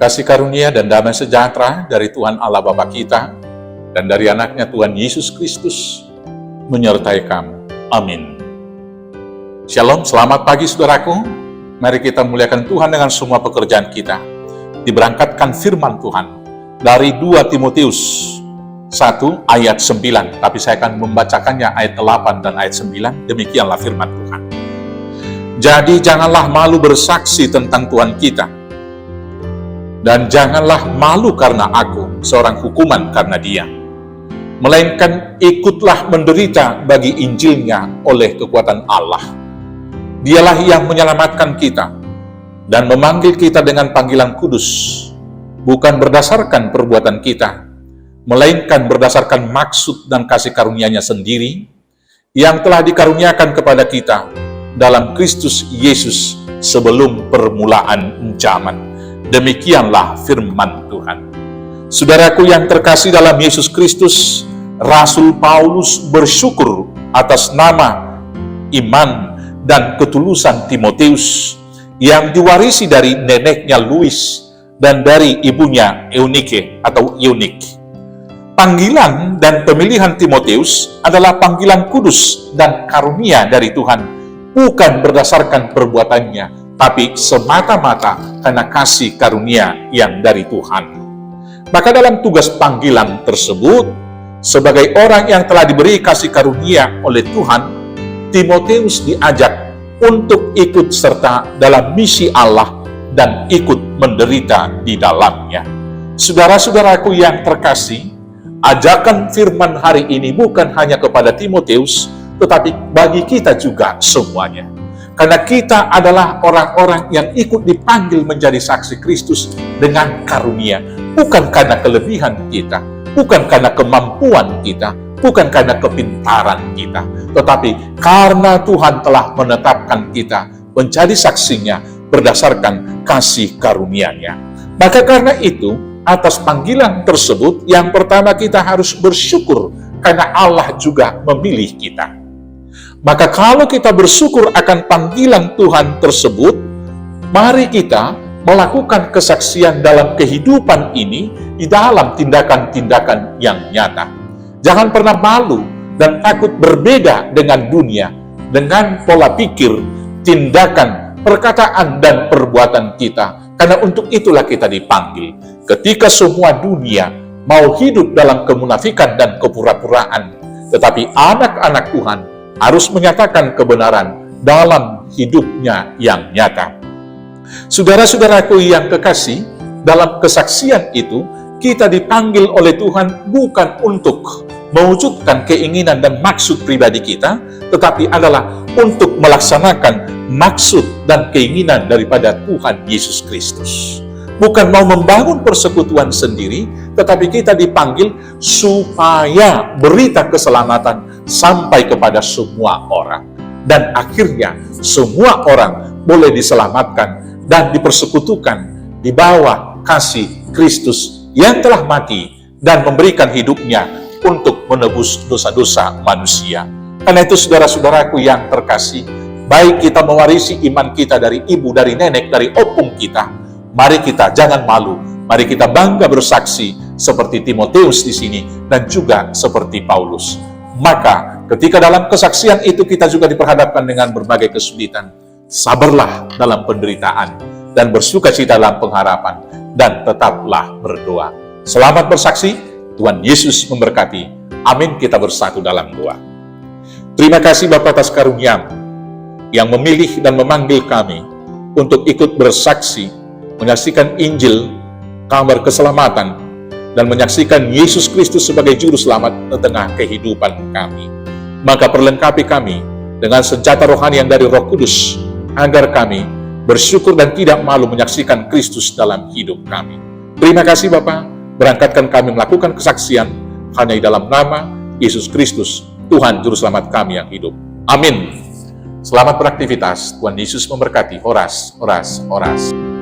Kasih karunia dan damai sejahtera dari Tuhan Allah Bapa kita dan dari anaknya Tuhan Yesus Kristus menyertai kamu. Amin. Shalom, selamat pagi saudaraku. Mari kita muliakan Tuhan dengan semua pekerjaan kita. Diberangkatkan firman Tuhan dari 2 Timotius 1 ayat 9. Tapi saya akan membacakannya ayat 8 dan ayat 9. Demikianlah firman Tuhan. Jadi janganlah malu bersaksi tentang Tuhan kita. Dan janganlah malu karena aku, seorang hukuman karena dia. Melainkan ikutlah menderita bagi Injilnya oleh kekuatan Allah. Dialah yang menyelamatkan kita dan memanggil kita dengan panggilan kudus, bukan berdasarkan perbuatan kita, melainkan berdasarkan maksud dan kasih karunia-Nya sendiri, yang telah dikaruniakan kepada kita dalam Kristus Yesus sebelum permulaan zaman. Demikianlah firman Tuhan. Saudaraku yang terkasih dalam Yesus Kristus, Rasul Paulus bersyukur atas nama, iman, dan ketulusan Timotius yang diwarisi dari neneknya Lois dan dari ibunya Eunike atau Eunik. Panggilan dan pemilihan Timotius adalah panggilan kudus dan karunia dari Tuhan, bukan berdasarkan perbuatannya, tapi semata-mata karena kasih karunia yang dari Tuhan. Maka dalam tugas panggilan tersebut, sebagai orang yang telah diberi kasih karunia oleh Tuhan, Timotius diajak untuk ikut serta dalam misi Allah dan ikut menderita di dalamnya. Saudara-saudaraku yang terkasih, ajakan firman hari ini bukan hanya kepada Timotius, tetapi bagi kita juga semuanya. Karena kita adalah orang-orang yang ikut dipanggil menjadi saksi Kristus dengan karunia. Bukan karena kelebihan kita, bukan karena kemampuan kita, bukan karena kepintaran kita, tetapi karena Tuhan telah menetapkan kita menjadi saksinya berdasarkan kasih karunia-Nya. Maka karena itu, atas panggilan tersebut, yang pertama kita harus bersyukur karena Allah juga memilih kita. Maka kalau kita bersyukur akan panggilan Tuhan tersebut, mari kita melakukan kesaksian dalam kehidupan ini di dalam tindakan-tindakan yang nyata. Jangan pernah malu dan takut berbeda dengan dunia, dengan pola pikir, tindakan, perkataan, dan perbuatan kita. Karena untuk itulah kita dipanggil. Ketika semua dunia mau hidup dalam kemunafikan dan kepura-puraan, tetapi anak-anak Tuhan harus menyatakan kebenaran dalam hidupnya yang nyata. Saudara-saudaraku yang kekasih, dalam kesaksian itu, kita dipanggil oleh Tuhan bukan untuk mewujudkan keinginan dan maksud pribadi kita, tetapi adalah untuk melaksanakan maksud dan keinginan daripada Tuhan Yesus Kristus. Bukan mau membangun persekutuan sendiri, tetapi kita dipanggil supaya berita keselamatan sampai kepada semua orang. Dan akhirnya semua orang boleh diselamatkan dan dipersekutukan di bawah kasih Kristus yang telah mati dan memberikan hidupnya untuk menebus dosa-dosa manusia. Karena itu saudara-saudaraku yang terkasih, baik kita mewarisi iman kita dari ibu, dari nenek, dari opung kita, mari kita jangan malu, mari kita bangga bersaksi seperti Timotius di sini dan juga seperti Paulus. Maka ketika dalam kesaksian itu kita juga diperhadapkan dengan berbagai kesulitan, sabarlah dalam penderitaan dan bersukacita dalam pengharapan, dan tetaplah berdoa. Selamat bersaksi, Tuhan Yesus memberkati. Amin. Kita bersatu dalam doa. Terima kasih Bapa atas karunia yang memilih dan memanggil kami untuk ikut bersaksi, menyaksikan Injil, kabar keselamatan, dan menyaksikan Yesus Kristus sebagai juru selamat di tengah kehidupan kami. Maka perlengkapi kami dengan senjata rohani yang dari Roh Kudus, agar kami bersyukur dan tidak malu menyaksikan Kristus dalam hidup kami. Terima kasih Bapa, berangkatkan kami melakukan kesaksian hanya di dalam nama Yesus Kristus, Tuhan Juru Selamat kami yang hidup. Amin. Selamat beraktivitas, Tuhan Yesus memberkati. Horas, horas, horas.